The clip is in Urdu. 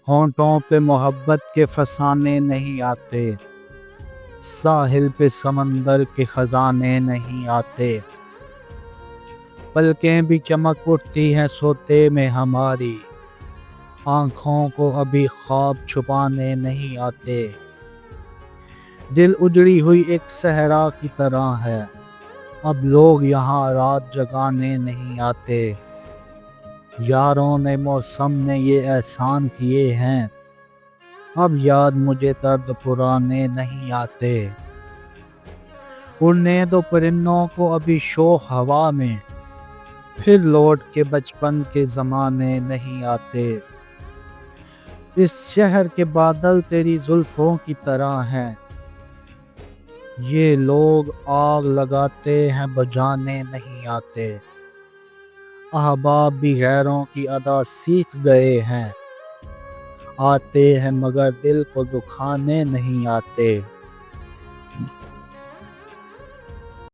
ہونٹوں پہ محبت کے فسانے نہیں آتے، ساحل پہ سمندر کے خزانے نہیں آتے، پلکیں بھی چمک اٹھتی ہیں سوتے میں ہماری، آنکھوں کو ابھی خواب چھپانے نہیں آتے، دل اجڑی ہوئی ایک صحرا کی طرح ہے، اب لوگ یہاں رات جگانے نہیں آتے، یاروں نے موسم نے یہ احسان کیے ہیں، اب یاد مجھے درد پرانے نہیں آتے، اڑنے دو پرندوں کو ابھی شوق ہوا میں، پھر لوٹ کے بچپن کے زمانے نہیں آتے، اس شہر کے بادل تیری زلفوں کی طرح ہیں، یہ لوگ آگ لگاتے ہیں بجھانے نہیں آتے، احباب بھی غیروں کی ادا سیکھ گئے ہیں، آتے ہیں مگر دل کو دکھانے نہیں آتے۔